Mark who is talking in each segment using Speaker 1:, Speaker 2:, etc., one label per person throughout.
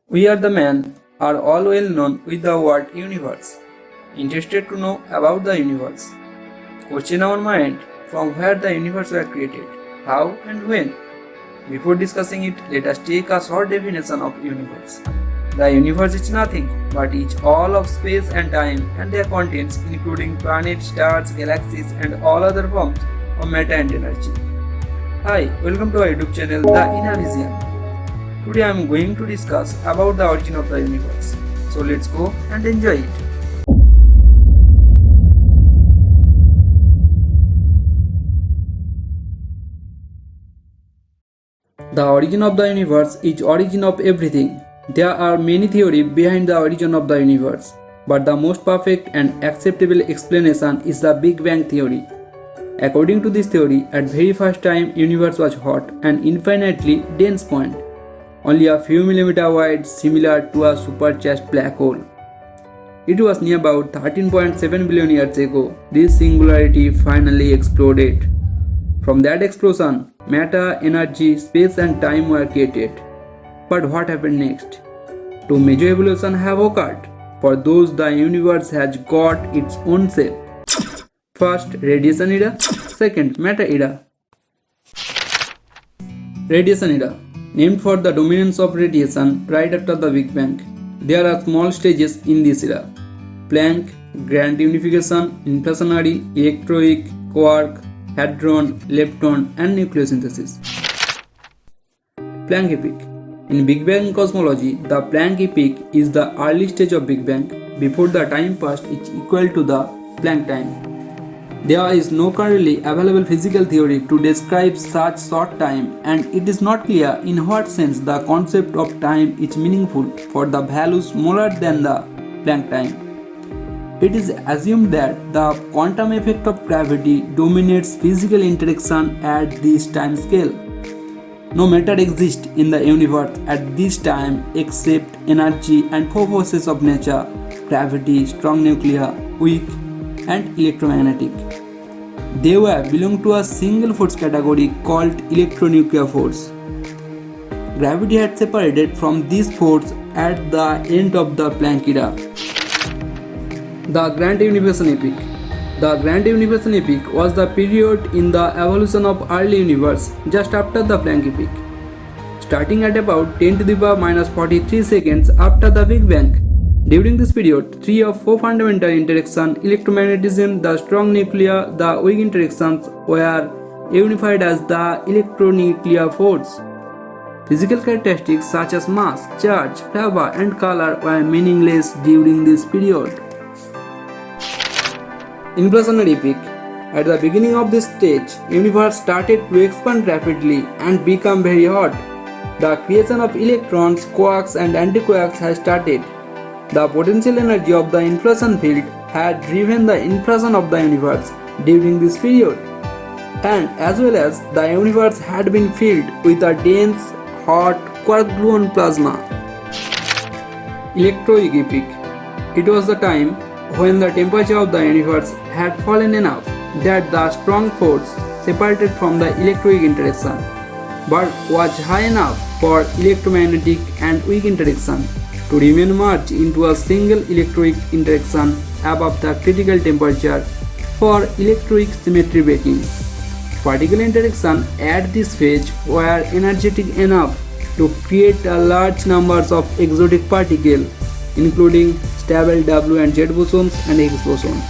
Speaker 1: We are the men are all well known with the word universe. Interested to know about the universe. Question our mind from where the universe were created, how and when. Before discussing it, let us take a short definition of universe. The universe is nothing but is all of space and time and their contents including planets, stars, galaxies and all other forms of matter and energy. Hi, welcome to our YouTube channel The Inner Vision. Today I am going to discuss about the origin of the universe. So let's go and enjoy it. The origin of the universe is origin of everything. There are many theories behind the origin of the universe, but the most perfect and acceptable explanation is the Big Bang theory. According to this theory, at very first time universe was hot and infinitely dense point, only a few millimeters wide, similar to a supercharged black hole. It was near about 13.7 billion years ago. This singularity finally exploded. From that explosion, matter, energy, space and time were created. But what happened next? Two major evolutions have occurred. For those, the universe has got its own shape. First, radiation era. Second, matter era. Radiation era, named for the dominance of radiation right after the Big Bang. There are small stages in this era: Planck, grand unification, inflationary, electroic, quark, hadron, lepton, and nucleosynthesis. Planck epoch. In Big Bang cosmology, the Planck epoch is the early stage of Big Bang. Before the time passed is equal to the Planck time. There is no currently available physical theory to describe such short time, and it is not clear in what sense the concept of time is meaningful for the value smaller than the Planck time. It is assumed that the quantum effect of gravity dominates physical interaction at this time scale. No matter exists in the universe at this time except energy and four forces of nature: gravity, strong nuclear, weak, and electromagnetic. They were belong to a single force category called electronuclear force. Gravity had separated from this force at the end of the Planck era. The Grand Unification epoch. The Grand Unification epoch was the period in the evolution of early universe just after the Planck epoch. Starting at about 10 to the power minus 43 seconds after the Big Bang. During this period, three of four fundamental interactions, electromagnetism, the strong nuclear, the weak interactions, were unified as the electronuclear force. Physical characteristics such as mass, charge, flavor, and color were meaningless during this period. Inflationary epoch. At the beginning of this stage, universe started to expand rapidly and become very hot. The creation of electrons, quarks, and antiquarks has started. The potential energy of the inflation field had driven the inflation of the universe during this period, and as well as the universe had been filled with a dense, hot quark-gluon plasma. Electroic epoch. It was the time when the temperature of the universe had fallen enough that the strong force separated from the electroic interaction, but was high enough for electromagnetic and weak interaction to remain merged into a single electroic interaction above the critical temperature for electroic symmetry breaking. Particle interaction at this phase were energetic enough to create a large numbers of exotic particles, including stable W and Z bosons and Higgs boson.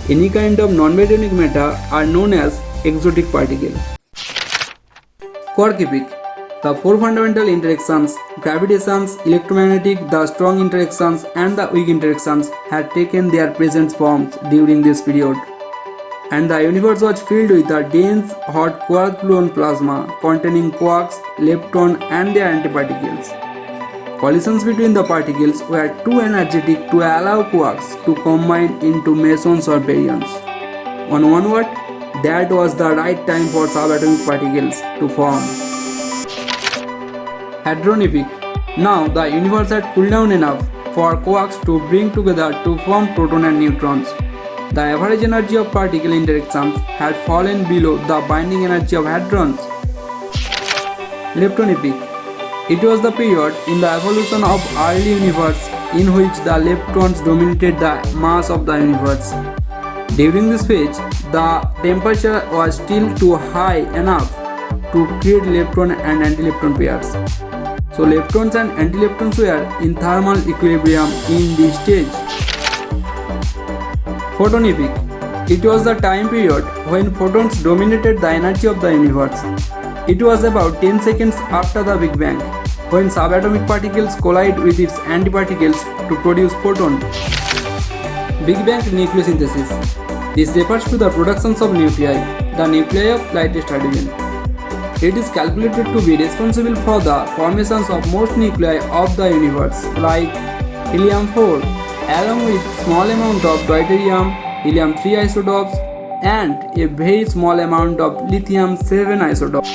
Speaker 1: Any kind of non-metallic matter are known as exotic particles. Quark epoch. The four fundamental interactions, gravitations, electromagnetic, the strong interactions, and the weak interactions had taken their present forms during this period, and the universe was filled with a dense, hot quark-gluon plasma containing quarks, lepton, and their antiparticles. Collisions between the particles were too energetic to allow quarks to combine into mesons or baryons. On one word, that was the right time for subatomic particles to form. Hadron epoch. Now the universe had cooled down enough for quarks to bring together to form proton and neutrons. The average energy of particle interactions had fallen below the binding energy of hadrons. Lepton epoch. It was the period in the evolution of early universe in which the leptons dominated the mass of the universe. During this phase, the temperature was still too high enough to create lepton and antilepton pairs. So leptons and antileptons were in thermal equilibrium in this stage. Photon epoch. It was the time period when photons dominated the energy of the universe. It was about 10 seconds after the Big Bang, when subatomic particles collide with its antiparticles to produce photon. Big Bang nucleosynthesis. This refers to the productions of nuclei, the nuclei of lightest hydrogen. It is calculated to be responsible for the formations of most nuclei of the universe, like helium-4, along with small amount of deuterium, helium-3 isotopes, and a very small amount of lithium-7 isotopes.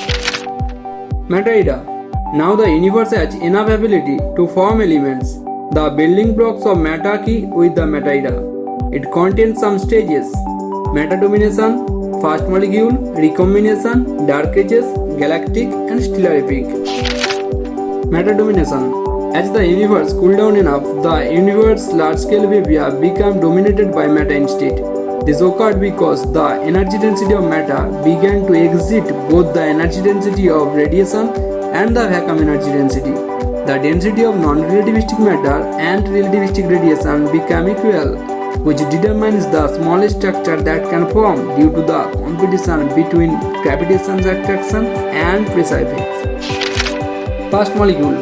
Speaker 1: Matter. Now the universe has enough ability to form elements, the building blocks of matter key with the matter. It contains some stages: matter domination, fast molecule, recombination, dark ages, galactic and stellar epoch. Matter domination. As the universe cooled down enough, the universe's large-scale behavior became dominated by matter instead. This occurred because the energy density of matter began to exceed both the energy density of radiation and the vacuum energy density. The density of non-relativistic matter and relativistic radiation became equal, which determines the smallest structure that can form due to the competition between gravitational attraction and pressure effects. First molecule.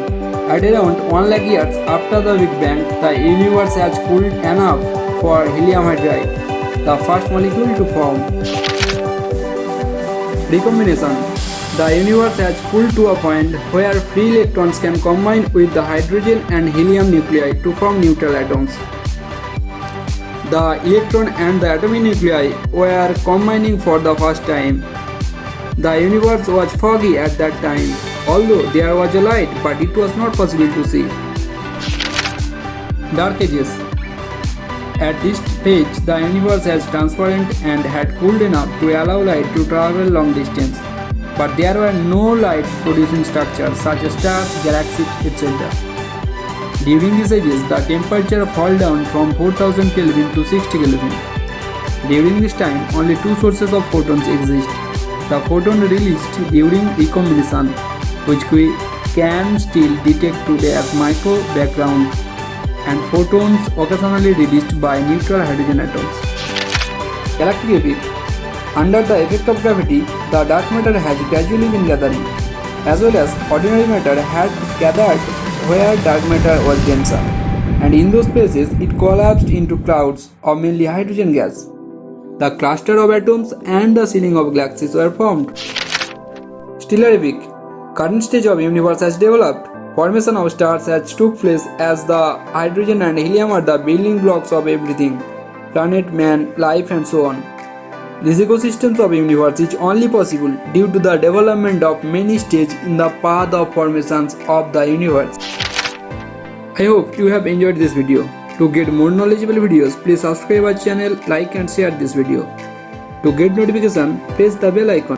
Speaker 1: At around 1 lakh years after the Big Bang, the universe has cooled enough for helium hydride, the first molecule, to form. Recombination. The universe has cooled to a point where free electrons can combine with the hydrogen and helium nuclei to form neutral atoms. The electron and the atomic nuclei were combining for the first time. The universe was foggy at that time, although there was a light, but it was not possible to see. Dark ages. At this stage, the universe was transparent and had cooled enough to allow light to travel long distance, but there were no light-producing structures such as stars, galaxies, etc. During these ages, the temperature fell down from 4000 Kelvin to 60 Kelvin. During this time, only two sources of photons exist: the photon released during recombination, which we can still detect today as micro background, and photons occasionally released by neutral hydrogen atoms. Galactic epoch. Under the effect of gravity, the dark matter has gradually been gathering, as well as ordinary matter had gathered where dark matter was denser, and in those places it collapsed into clouds of mainly hydrogen gas. The cluster of atoms and the ceiling of galaxies were formed. Stellar epoch. Current stage of universe has developed. Formation of stars has took place as the hydrogen and helium are the building blocks of everything: planet, man, life and so on. This ecosystem of universe is only possible due to the development of many stages in the path of formations of the universe. I hope you have enjoyed this video. To get more knowledgeable videos, please subscribe our channel, like and share this video. To get notification, press the bell icon.